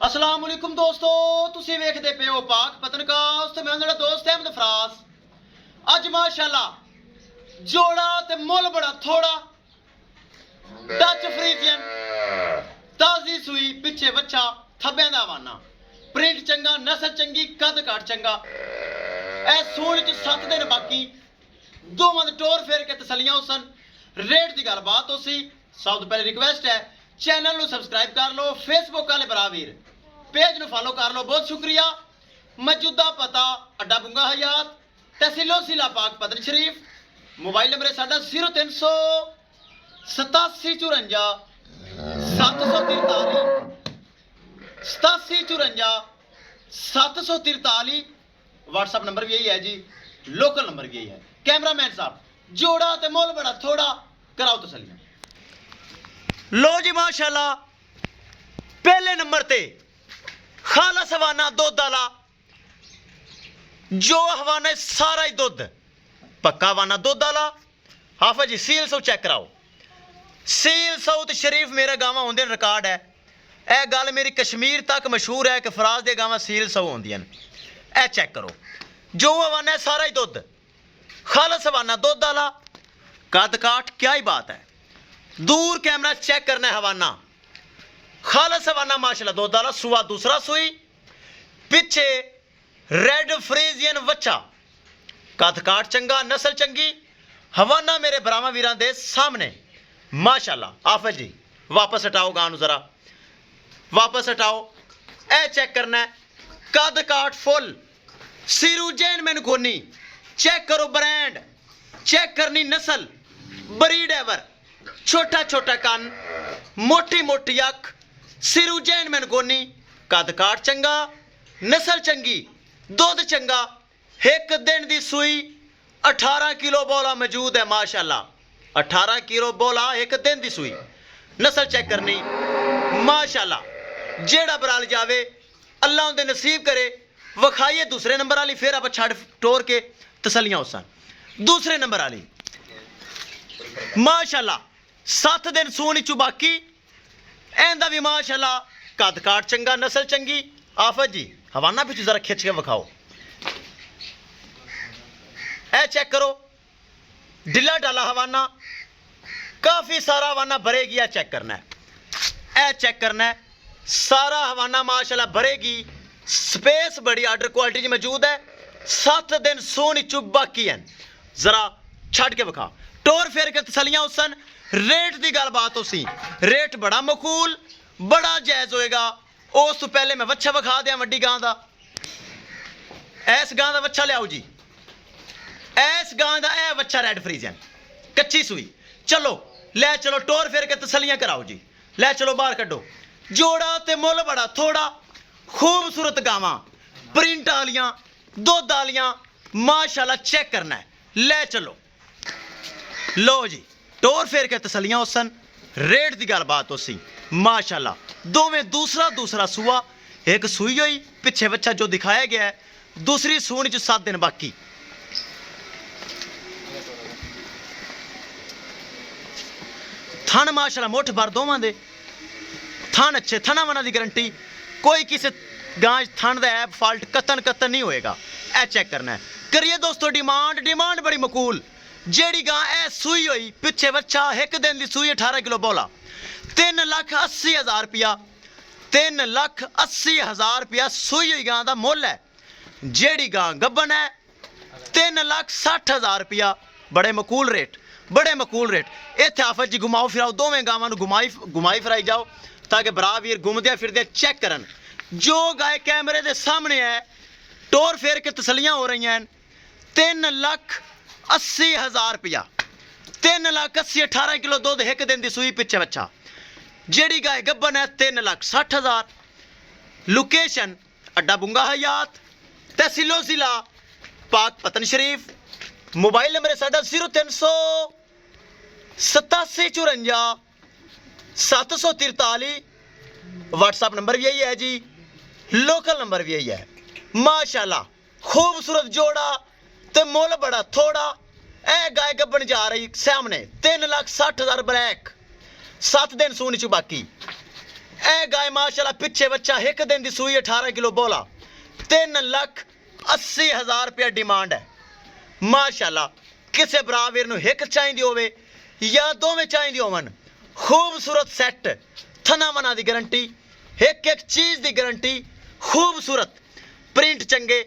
अस्सलाम वालेकुम दोस्तों, तुसी वेखदे पे हो पाक पतनकास्ट। मैं मेरा दोस्त अहमद फरास। अज माशाल्लाह जोड़ा ते मुल बड़ा थोड़ा डच फ्रीजियन ताजी सुई पिछे बच्चा थब्बे दा वाना प्रिंट चंगा नस्ल चंगी कद काट चंगा ए सूल च 7 दिन बाकी दोवां दे टोर फेर के तसलियां हुसन रेट दी गलबात होसी। सब तो पहले रिक्वेस्ट है चैनल ਨੂੰ ਸਬਸਕ੍ਰਾਈਬ ਕਰ ਲਓ, फेसबुक वाले भरा वीर पेज ਨੂੰ फॉलो कर लो। बहुत शुक्रिया। मौजूदा पता अड्डा बुंगा हयात तहसीलो जिला पाक पतन शरीफ। मोबाइल नंबर है साडा 0300 8754 743 8754 743। व्हाट्सएप नंबर भी यही है जी, लोकल नंबर भी यही है। कैमरामैन साहब जोड़ा ते मोल बड़ा थोड़ा कराओ तसलियां। लो जी माशाल्लाह पहले नंबर ते खालस हवाना दुध आला जो हवाना सारा ही दुध पक्का हवाना दुध आला। हाफिज जी सील सौ चेक कराओ। सील साउथ शरीफ मेरा गावां होंदे रिकॉर्ड है। यह गल मेरी कश्मीर तक मशहूर है कि फराज दे गावां सील सौ होंदियां ने। ए चेक करो जो हवाना सारा ही दुध खालस हवाना दुध आला कद काठ क्या ही बात है। दूर कैमरा चेक करना है हवाना खालस हवाना माशाल्लाह दुध आला सुआ दूसरा सुई पिछे रेड फ्रीजियन वच्चा कद काठ चंगा नस्ल चंगी हवाना मेरे भरावां वीरां दे सामने माशाल्लाह। हाफिज जी वापस हटाओ गानू जरा वापस हटाओ। ए चेक करना है कद काठ फुल सिरू जैन मैन कोनी चेक करो ब्रांड चेक करनी नस्ल ब्रीड एवर छोटा छोटा कान मोटी मोटी अख सिरू जैन मैन कोनी कद काठ चंगा नस्ल चंगी दुध चंगा एक दिन दी सुई 18 किलो बोला मौजूद है माशाल्लाह। 18 किलो बोला एक दिन दी सुई नस्ल चेक करनी माशाल्लाह। जेड़ा बराल जावे अल्लाह उनके नसीब करे विखाइए दूसरे नंबर वाली फिर आप छड़ टोर के तसलियां होसन। दूसरे नंबर वाली माशाल्लाह 7 दिन सून चू बाकी एंदा भी माशाल्लाह कद काट चंगा नस्ल चंगी। आफत जी हवाना पिछू जरा खिंच के विखाओ। ए चेक करो ढिला डाला हवाना काफी सारा हवाना भरेगी। ए चेक करना है ए चेक करना है सारा हवाना माशाल्लाह भरेगी। स्पेस बड़ी आर्डर क्वालिटी मौजूद है। 7 दिन सून चू बाकी है जरा छड़ के विखा टोर फेर के तसलियां हुसन। रेट की गलबात उसी रेट बड़ा मकूल बड़ा जायज़ होएगा। उस तो पहले मैं वच्छा विखा दिया वड्डी गां दा। इस गां दा वच्छा लियाओ जी। इस गां दा ए वच्छा रेड फ्रीजियन कच्ची सुई। चलो ले चलो टोर फेर के तसलियां कराओ जी। ले चलो बाहर कड्डो। जोड़ा ते मुल बड़ा थोड़ा खूबसूरत गावां प्रिंट आलियां दुध आलियां माशाल्लाह चेक करना है। ले चलो लो जी टोर फेर के तसलियां हुसन। रेट की गलबात उसी माशाल्लाह दोवें दूसरा दूसरा सुआ एक सुई हुई पिछे बच्चा जो दिखाया गया है दूसरी सून च 7 दिन बाकी। थन माशाल्लाह मुठ भर दोवां दे थन अच्छे थना वना की गारंटी कोई किसी गां थन का ऐप फॉल्ट कतन नहीं होएगा। ए चेक करना है करिए दोस्तों डिमांड बड़ी मकूल। जेड़ी गां ए सुई हुई पिछे बच्चा एक दिन की सुई 18 किलो बोला 3,80,000 रुपया 3,80,000 रुपया सुई हुई गां का मुल है। जेड़ी गां गब्बन है 3,60,000 रुपया बड़े मकूल रेट इत्थे आफत जी घुमाओ फिराओ दोवें गावां नूं घुमाई फिराई जाओ ताकि भरा वीर घूमदे फिरदे चेक करन। जो गाय कैमरे के सामने है टोर फेर के तसलियां हो रही हैं 3,80,000 रुपया 3,80,000 18 किलो दुध एक दिन की सुई पिछे बच्चा। जेड़ी गाय गब्बन है 3,60,000। लोकेशन अड्डा बुंगा हयात तहसीलो जिला पाक पतन शरीफ। मोबाइल नंबर है साडा 0300 8754 743। व्हाट्सएप नंबर भी यही है जी, लोकल नंबर भी यही है। माशाल्लाह खूबसूरत जोड़ा ते मुल बड़ा थोड़ा। ए गाय गब्बन जा रही सामने 3,60,000 ब्लैक 7 दिन सून चू बाकी। ਇਹ ਗਾय माशाल्लाह पिछे बच्चा एक दिन की सूई 18 किलो बोला 3,80,000 रुपया डिमांड है माशाल्लाह। किसी बराबर नूं हिक चाहिदी होवे या दोवें चाहिदी होवन खूबसूरत सैट थना मना की गारंटी एक एक चीज़ की गारंटी खूबसूरत प्रिंट चंगे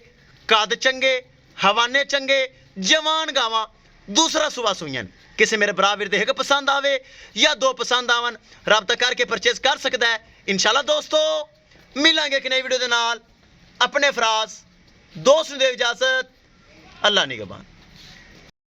कद चंगे हवाने चंगे जवान गावां दूसरा सुबह सुईयन किसी मेरे बराबर दे एक पसंद आवे या दो पसंद आवन रब्ता करके परचेज कर सकता है इंशाल्लाह। दोस्तों मिलांगे एक नई वीडियो दे नाल अपने फराज दोस्त नूं दे इजाजत अल्लाह निगहबान।